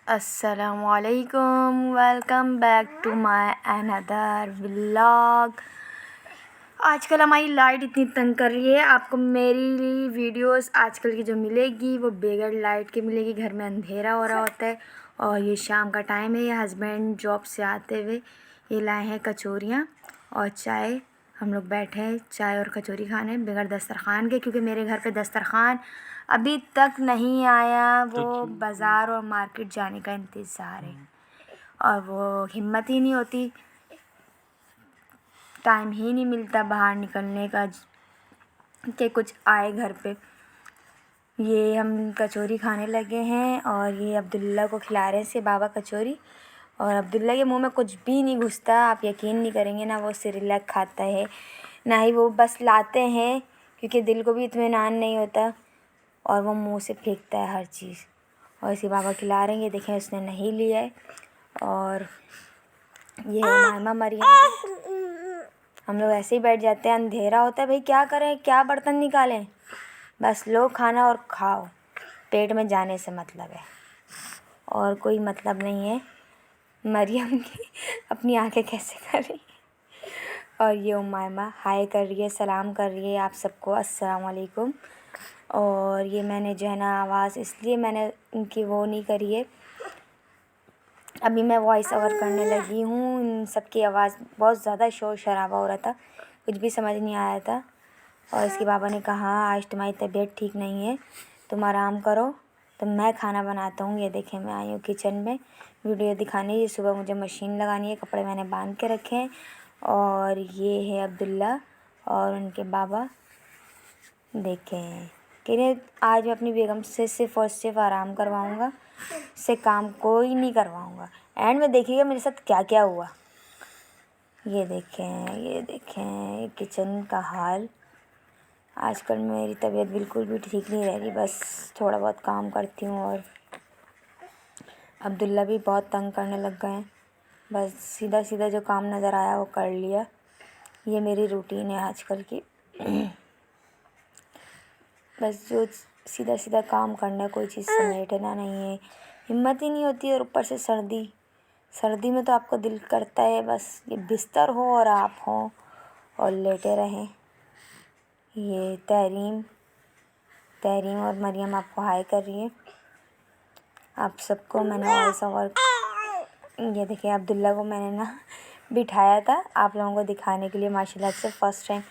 अस्सलामुअलैकुम, welcome back to my another vlog. आजकल हमारी लाइट इतनी तंग कर रही है। आपको मेरी वीडियोस आजकल की जो मिलेगी वो बगैर लाइट के मिलेगी। घर में अंधेरा हो रहा होता है और ये शाम का टाइम है। ये हस्बैंड जॉब से आते हुए ये लाए हैं कचौरियाँ और चाय। हम लोग बैठे हैं चाय और कचौरी खाने बगैर दस्तरखान के, क्योंकि मेरे घर पे दस्तरखान अभी तक नहीं आया। वो बाज़ार और मार्केट जाने का इंतज़ार है और वो हिम्मत ही नहीं होती, टाइम ही नहीं मिलता बाहर निकलने का कि कुछ आए घर पे। ये हम कचौरी खाने लगे हैं और ये अब्दुल्ला को खिला रहे हैं से बाबा कचौरी। और अब्दुल्ला के मुंह में कुछ भी नहीं घुसता, आप यकीन नहीं करेंगे। ना वो सेरेलैक खाता है ना ही वो बस लाते हैं, क्योंकि दिल को भी इत्मीनान नहीं होता और वो मुंह से फेंकता है हर चीज़। और इसी बाबा खिला रहे हैं। ये देखें उसने नहीं लिया है। और ये है मामा मरियम। हम लोग ऐसे ही बैठ जाते हैं, अंधेरा होता है भाई क्या करें, क्या बर्तन निकालें, बस लो खाना और खाओ। पेट में जाने से मतलब है और कोई मतलब नहीं है। मरियम की अपनी आंखें कैसे कर रही है। और ये उम्मामा हाय कर रही है, सलाम कर रही है आप सबको, अस्सलाम वालेकुम। और ये मैंने जो है ना आवाज़ इसलिए मैंने इनकी वो नहीं करी है, अभी मैं वॉइस ओवर करने लगी हूँ। इन सब की आवाज़ बहुत ज़्यादा शोर शराबा हो रहा था, कुछ भी समझ नहीं आया था। और इसके बाबा ने कहा आज तुम्हारी तबीयत ठीक नहीं है, तुम आराम करो, तो मैं खाना बनाता हूँ। ये देखें मैं आई हूँ किचन में वीडियो दिखाने। ये सुबह मुझे मशीन लगानी है, कपड़े मैंने बांध के रखे हैं। और ये है अब्दुल्ला और उनके बाबा। देखें कह रहे आज मैं अपनी बेगम से सिर्फ़ और सिर्फ आराम करवाऊँगा, से काम कोई नहीं करवाऊँगा। एंड में देखिएगा मेरे साथ क्या क्या हुआ। ये देखें किचन का हाल। आजकल मेरी तबीयत बिल्कुल भी ठीक नहीं रह रही, बस थोड़ा बहुत काम करती हूँ। और अब्दुल्ला भी बहुत तंग करने लग गए हैं, बस सीधा सीधा जो काम नज़र आया वो कर लिया। ये मेरी रूटीन है आजकल की। बस जो सीधा सीधा काम करना है, कोई चीज़ समेटना नहीं है, हिम्मत ही नहीं होती। और ऊपर से सर्दी में तो आपको दिल करता है बस ये बिस्तर हो और आप हो और लेटे रहें। ये तहरीम और मरियम आपको हाय कर रही है। आप सबको मैंने वॉइस ओवर। ये देखिए अब्दुल्ला को मैंने ना बिठाया था आप लोगों को दिखाने के लिए। माशाल्लाह से फ़र्स्ट टाइम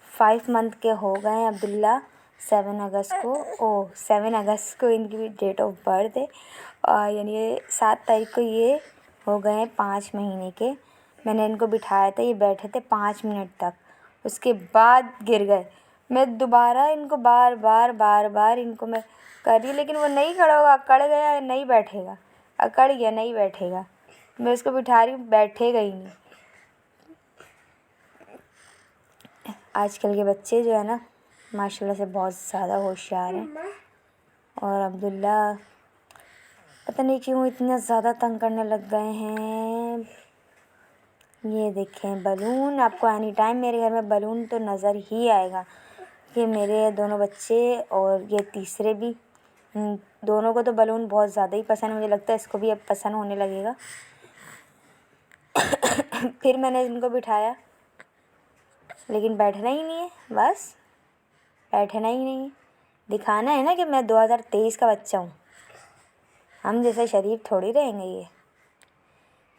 5 मंथ के हो गए हैं अब्दुल्ला। 7 अगस्त को इनकी भी डेट ऑफ बर्थ है। और यानी 7 तारीख को ये हो गए हैं 5 महीने के। मैंने इनको बिठाया था, ये बैठे थे 5 मिनट तक, उसके बाद गिर गए। मैं दोबारा इनको बार बार इनको मैं कर रही, लेकिन वो नहीं खड़ा होगा, अकड़ गया, नहीं बैठेगा, अकड़ गया नहीं बैठेगा। मैं उसको बिठा रही हूँ, बैठेगा ही नहीं। आजकल के बच्चे जो है ना माशाल्लाह से बहुत ज़्यादा होशियार हैं। और अब्दुल्ला पता नहीं क्यों इतना ज़्यादा तंग करने लग गए हैं। ये देखें बलून, आपको एनी टाइम मेरे घर में बलून तो नज़र ही आएगा। ये मेरे दोनों बच्चे और ये तीसरे भी, दोनों को तो बलून बहुत ज़्यादा ही पसंद है। मुझे लगता है इसको भी अब पसंद होने लगेगा। फिर मैंने इनको बिठाया, लेकिन बैठना ही नहीं है, बस बैठना ही नहीं है। दिखाना है ना कि मैं 2023 का बच्चा हूँ, हम जैसे शरीफ थोड़ी रहेंगे ये।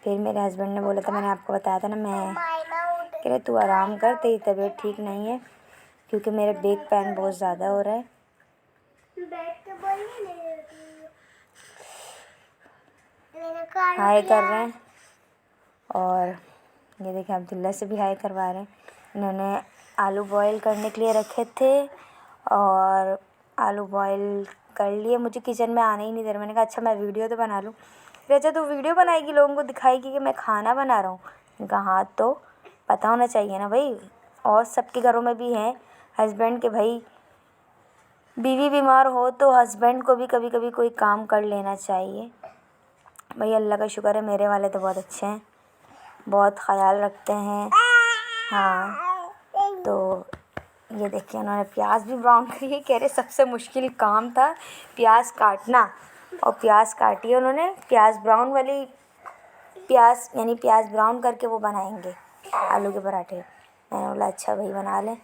फिर मेरे हस्बैंड ने बोला था, मैंने आपको बताया था ना, मैं कह रहे तू आराम कर, तेरी तबीयत ठीक नहीं है, क्योंकि मेरे बैक पेन बहुत ज़्यादा हो रहा है। हाय कर रहे हैं। और ये देखें अब्दुल्ला से भी हाय करवा रहे हैं। इन्होंने आलू बॉईल करने के लिए रखे थे और आलू बॉईल कर लिए। मुझे किचन में आने ही नहीं दे रहा। मैंने कहा अच्छा मैं वीडियो तो बना लूँ। फिर अच्छा तू वीडियो बनाएगी, लोगों को दिखाएगी कि मैं खाना बना रहा हूँ। मैंने कहा हाँ तो पता होना चाहिए ना भाई, और सबके घरों में भी हैं हस्बैंड के भाई, बीवी बीमार हो तो हस्बैंड को भी कभी कभी कोई काम कर लेना चाहिए। भाई अल्लाह का शुक्र है मेरे वाले तो बहुत अच्छे हैं, बहुत ख़याल रखते हैं। हाँ तो ये देखिए उन्होंने प्याज भी ब्राउन करी है। कह रहे सबसे मुश्किल काम था प्याज काटना। और प्याज काटी है उन्होंने, प्याज ब्राउन वाली प्याज, यानी प्याज ब्राउन करके वो बनाएंगे आलू के पराठे। मैंने बोला अच्छा भाई बना लें।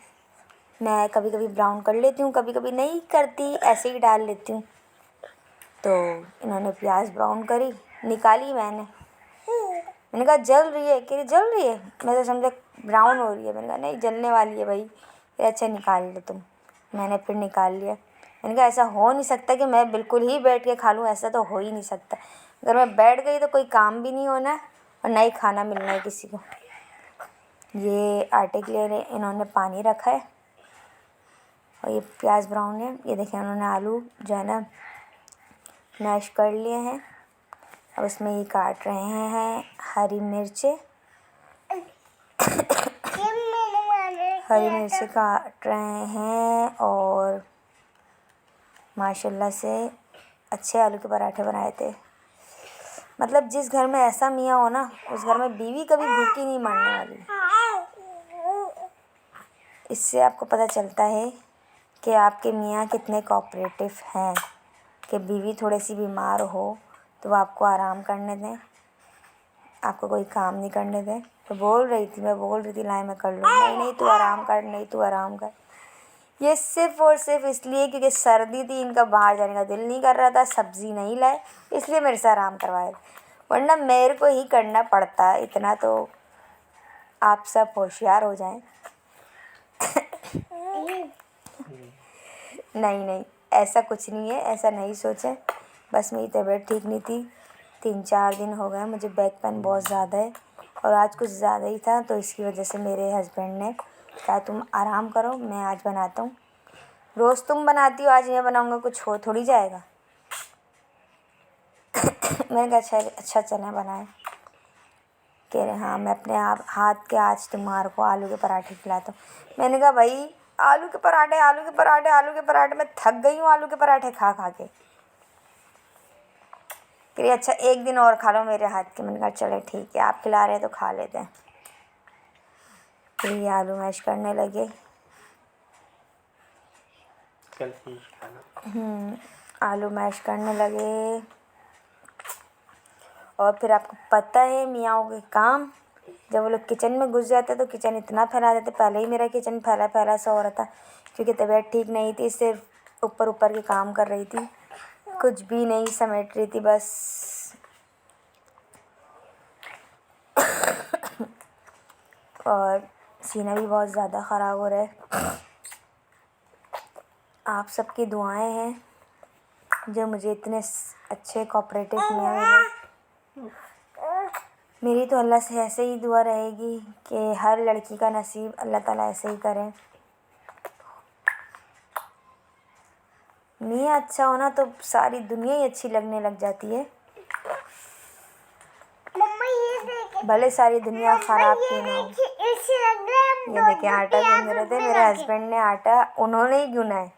मैं कभी कभी ब्राउन कर लेती हूँ, कभी कभी नहीं करती, ऐसे ही डाल लेती हूँ। तो इन्होंने प्याज ब्राउन करी, निकाली मैंने कहा जल रही है, कह रही जल रही है, मैं तो समझा ब्राउन हो रही है। मैंने कहा नहीं जलने वाली है भाई। फिर अच्छा निकाल लो तुम। मैंने फिर निकाल लिया। मैंने कहा ऐसा हो नहीं सकता कि मैं बिल्कुल ही बैठ के खा लूँ, ऐसा तो हो ही नहीं सकता। अगर मैं बैठ गई तो कोई काम भी नहीं होना और ना ही खाना मिलना है किसी को। ये आटे के लिए इन्होंने पानी रखा है और ये प्याज ब्राउन है। ये देखिए उन्होंने आलू जो है ना मैश कर लिए हैं। अब इसमें ये काट रहे हैं हरी मिर्चें, हरी मिर्चें काट रहे हैं और माशाल्लाह से अच्छे आलू के पराठे बनाए थे। मतलब जिस घर में ऐसा मियाँ हो ना, उस घर में बीवी कभी भूखी नहीं मरने वाली। इससे आपको पता चलता है कि आपके मियाँ कितने कोऑपरेटिव हैं, कि बीवी थोड़ी सी बीमार हो तो वो आपको आराम करने दें, आपको कोई काम नहीं करने दें। तो मैं बोल रही थी लाए मैं कर लूँ, नहीं तू आराम कर, नहीं तू आराम कर। ये सिर्फ़ और सिर्फ इसलिए क्योंकि सर्दी थी, इनका बाहर जाने का दिल नहीं कर रहा था, सब्ज़ी नहीं लाए, इसलिए मेरे से आराम करवाए, वरना मेरे को ही करना पड़ता। इतना तो आप सब होशियार हो जाएं। नहीं ऐसा कुछ नहीं है, ऐसा नहीं सोचें। बस मेरी तबीयत ठीक नहीं थी, 3-4 दिन हो गए, मुझे बैक पेन बहुत ज़्यादा है और आज कुछ ज़्यादा ही था। तो इसकी वजह से मेरे हस्बैंड ने कहा तुम आराम करो, मैं आज बनाता हूँ। रोज़ तुम बनाती हो, आज मैं बनाऊँगा, कुछ हो थोड़ी जाएगा। मैंने कहा अच्छा चलें बनाए। कह रहे हाँ मैं अपने आप हाथ के आज तुम्हारे को आलू के पराठे खिलाता हूँ। मैंने कहा भाई आलू के पराठे, आलू के पराठे, आलू के पराठे, मैं थक गई हूँ आलू के पराठे खा खा के। कह रही अच्छा एक दिन और खा लो मेरे हाथ के। मैंने कहा चले ठीक है, आप खिला रहे हैं तो खा लेते हैं। फिर ये आलू मैश करने लगे। आलू मैश करने लगे और फिर आपको पता है मियाँओं के काम, जब वो लोग किचन में घुस जाते तो किचन इतना फैला देते। पहले ही मेरा किचन फैला फैला सा हो रहा था क्योंकि तबीयत ठीक नहीं थी, सिर्फ ऊपर ऊपर के काम कर रही थी, कुछ भी नहीं समेट रही थी बस। और सीना भी बहुत ज़्यादा ख़राब हो रहा है। आप सबकी दुआएं हैं जो मुझे इतने अच्छे कोऑपरेटिव मियाँ मिले। मेरी तो अल्लाह से ऐसे ही दुआ रहेगी कि हर लड़की का नसीब अल्लाह ताला ऐसे ही करें। मियाँ अच्छा होना तो सारी दुनिया ही अच्छी लगने लग जाती है, भले सारी दुनिया ख़राब क्यों ना हो। ये देखिए आटा गूँध रहे थे, मेरे हस्बैंड ने आटा उन्होंने ही गूँधा है,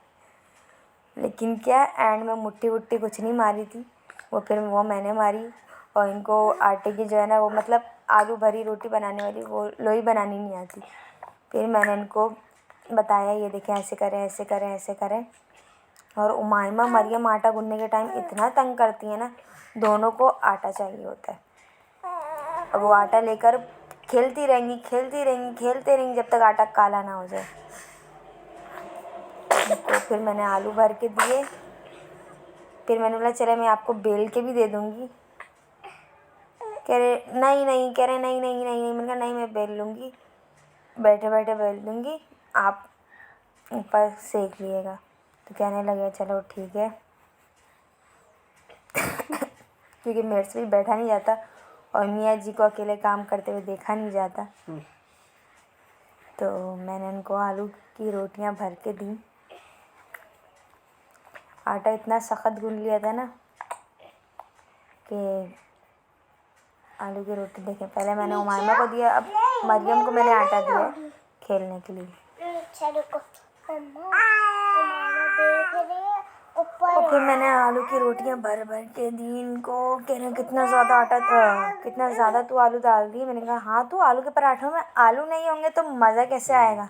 लेकिन क्या एंड में मुट्ठी वुट्ठी कुछ नहीं मारी थी, वो मैंने मारी। और इनको आटे की जो है ना वो मतलब आलू भरी रोटी बनाने वाली वो लोई बनानी नहीं आती। फिर मैंने इनको बताया ये देखें ऐसे करें ऐसे करें ऐसे करें। और उमाइमा मरियम आटा गूँधने के टाइम इतना तंग करती है ना, दोनों को आटा चाहिए होता है। अब वो आटा लेकर खेलती रहेंगी जब तक आटा काला ना हो जाए। तो फिर मैंने आलू भर के दिए। फिर मैंने बोला चले मैं आपको बेल के भी दे दूँगी। कह रहे नहीं, मैंने कहा नहीं मैं बेल लूँगी, बैठे बैठे बेल दूँगी, आप ऊपर सेक लिएगा। तो कहने लगे चलो ठीक है। क्योंकि मेरे से भी बैठा नहीं जाता और मियाँ जी को अकेले काम करते हुए देखा नहीं जाता। तो मैंने उनको आलू की रोटियां भर के दी। आटा इतना सख्त गूँध लिया था ना कि आलू की रोटी देखें। पहले मैंने उमाइमा को दिया, अब मरियम को मैंने आटा दिया खेलने के लिए। और फिर मैंने आलू की रोटियां भर भर के दी इनको। कह रहे कितना ज़्यादा आटा था, कितना ज़्यादा तू आलू डाल दी। मैंने कहा हाँ तो आलू के पराठों में आलू नहीं होंगे तो मज़ा कैसे आएगा।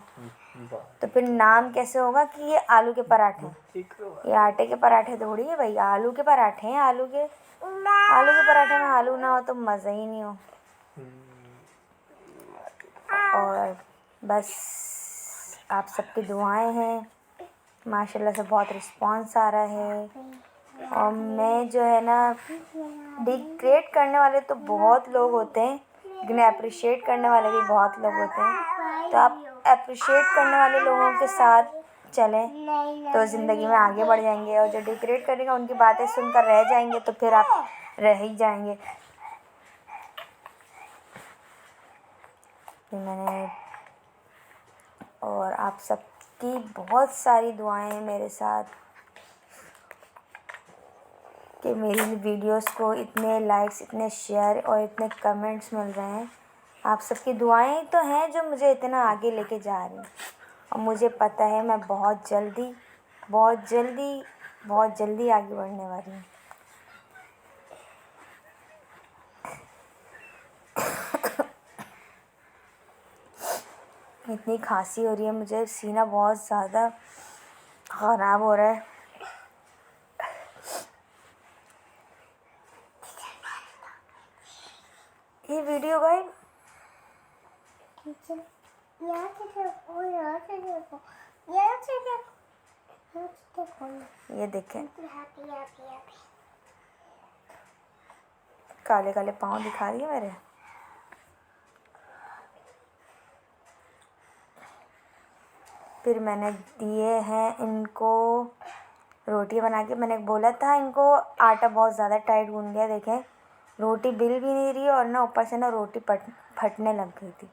तो फिर नाम कैसे होगा कि ये आलू के पराठे, ये आटे के पराठे थोड़ी है भैया, आलू के पराठे हैं। आलू के पराठे में आलू ना हो तो मज़ा ही नहीं हो। और बस आप सबकी दुआएं हैं, माशाल्लाह से बहुत रिस्पांस आ रहा है। और मैं जो है ना, डिग्रेड करने वाले तो बहुत लोग होते हैं, लेकिन अप्रिशिएट करने वाले भी बहुत लोग होते हैं। तो आप अप्रिशिएट करने वाले लोगों के साथ चलें तो ज़िंदगी में आगे बढ़ जाएंगे, और जो डिग्रेड करेगा उनकी बातें सुनकर रह जाएंगे तो फिर आप रह ही जाएंगे। फिर मैंने, और आप सबकी बहुत सारी दुआएं हैं मेरे साथ कि मेरी वीडियोस को इतने लाइक्स, इतने शेयर और इतने कमेंट्स मिल रहे हैं। आप सबकी दुआएं तो हैं जो मुझे इतना आगे लेके जा रही हैं, और मुझे पता है मैं बहुत जल्दी आगे बढ़ने वाली हूँ। इतनी खांसी हो रही है मुझे, सीना बहुत ज़्यादा ख़राब हो रहा है। ये वीडियो भाई ये देखें, काले काले पाँव दिखा रही है मेरे। फिर मैंने दिए हैं इनको रोटी बना के। मैंने बोला था इनको आटा बहुत ज़्यादा टाइट गूंद गया, देखें रोटी बिल भी नहीं रही, और ना ऊपर से ना रोटी फटने लग गई थी।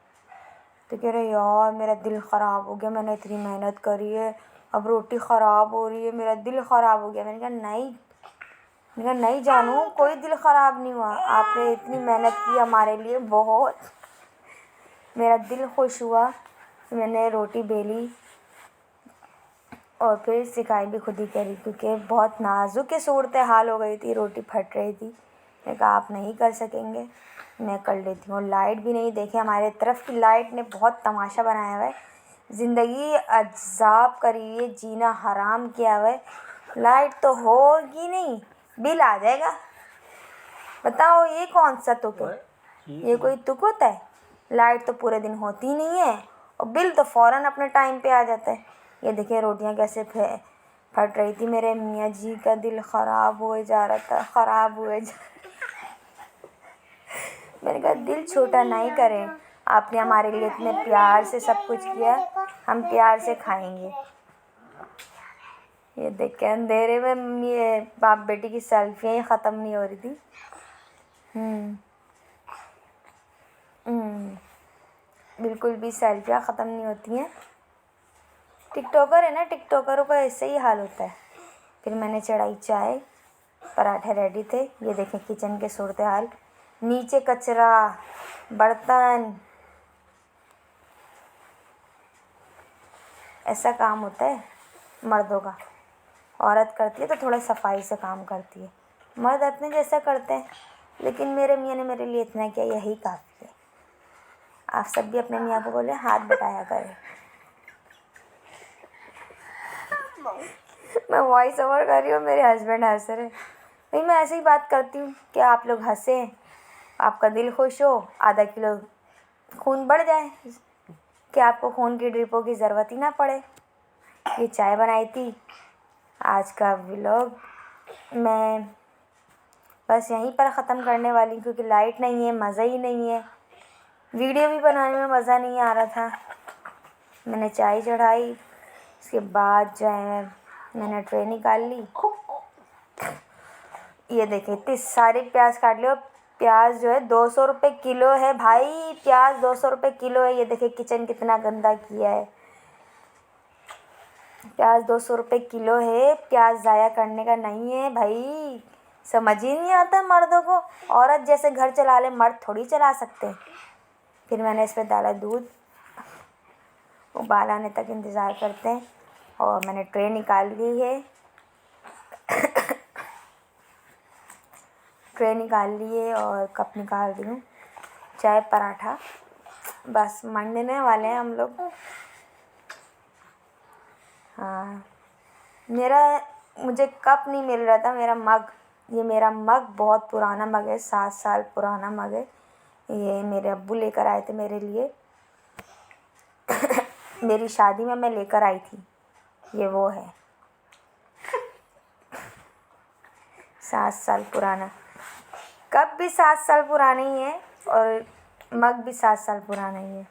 तो कह रहे यार मेरा दिल ख़राब हो गया, मैंने इतनी मेहनत करी है, अब रोटी ख़राब हो रही है, मेरा दिल ख़राब हो गया। मैंने कहा नहीं जानू, कोई दिल ख़राब नहीं हुआ, आपने इतनी मेहनत की हमारे लिए बहुत। मेरा दिल खुश हुआ। मैंने रोटी बेली और फिर सिकाई भी खुद ही करी, क्योंकि बहुत नाजुक सूरत हाल हो गई थी, रोटी फट रही थी। मैंने कहा आप नहीं कर सकेंगे, मैं कर लेती हूँ। लाइट भी नहीं, देखे हमारे तरफ की लाइट ने बहुत तमाशा बनाया हुआ है, ज़िंदगी अज़ाब करी है, जीना हराम किया हुआ है। लाइट तो होगी नहीं, बिल आ जाएगा। बताओ ये कौन सा तुक है? ये कोई तुक होता है? लाइट तो पूरे दिन होती नहीं है, और बिल तो फ़ौरन अपने टाइम पे आ जाता है। ये देखिए रोटियां कैसे फट रही थी। मेरे मियाँ जी का दिल ख़राब हुए जा रहा था, मैंने कहा दिल छोटा नहीं करें, आपने हमारे लिए इतने प्यार से सब कुछ किया, हम प्यार से खाएंगे। ये देखिए अंधेरे में ये बाप बेटी की सेल्फियाँ ही ख़त्म नहीं हो रही थी। बिल्कुल भी सेल्फियाँ ख़त्म नहीं होती हैं। टिकटॉकर है ना, टिकटॉकरों का ऐसे ही हाल होता है। फिर मैंने चढ़ाई चाय, पराठे रेडी थे। ये देखें किचन के सूरत हाल, नीचे कचरा, बर्तन, ऐसा काम होता है मर्दों का। औरत करती है तो थोड़ा सफाई से काम करती है, मर्द अपने जैसा करते हैं। लेकिन मेरे मियाँ ने मेरे लिए इतना किया, यही काफ़ी है। आप सब भी अपने मियाँ को बोले हाथ बटाया करें। मैं वॉइस ओवर कर रही हूँ, मेरे हस्बैंड हंस रहे। भाई मैं ऐसे ही बात करती हूँ कि आप लोग हंसें, आपका दिल खुश हो, आधा किलो खून बढ़ जाए, कि आपको खून की ड्रिपों की ज़रूरत ही ना पड़े। ये चाय बनाई थी। आज का व्लॉग मैं बस यहीं पर ख़त्म करने वाली, क्योंकि लाइट नहीं है, मज़ा ही नहीं है, वीडियो भी बनाने में मज़ा नहीं आ रहा था। मैंने चाय चढ़ाई, उसके बाद जो है मैंने ट्रे निकाल ली। ये देखें इतने सारे प्याज काट लियो। प्याज जो है 200 रुपये किलो है भाई, प्याज 200 रुपये किलो है। ये देखें किचन कितना गंदा किया है। प्याज 200 रुपये किलो है, प्याज ज़ाया करने का नहीं है भाई। समझ ही नहीं आता मर्दों को, औरत जैसे घर चला ले, मर्द थोड़ी चला सकते। फिर मैंने इस पर डाला दूध, उबाल आने तक इंतज़ार करते हैं। और मैंने ट्रे निकाल ली है, ट्रे निकाल लिए और कप निकाल दी हूँ। चाय पराठा बस मंडने वाले हैं हम लोग। मुझे कप नहीं मिल रहा था, मेरा मग, ये मेरा मग बहुत पुराना मग है, 7 साल पुराना मग है। ये मेरे अब्बू लेकर आए थे मेरे लिए। मेरी शादी में मैं लेकर आई थी। ये वो है 7 साल पुराना। कप भी 7 साल पुराना ही है और मग भी 7 साल पुराना ही है।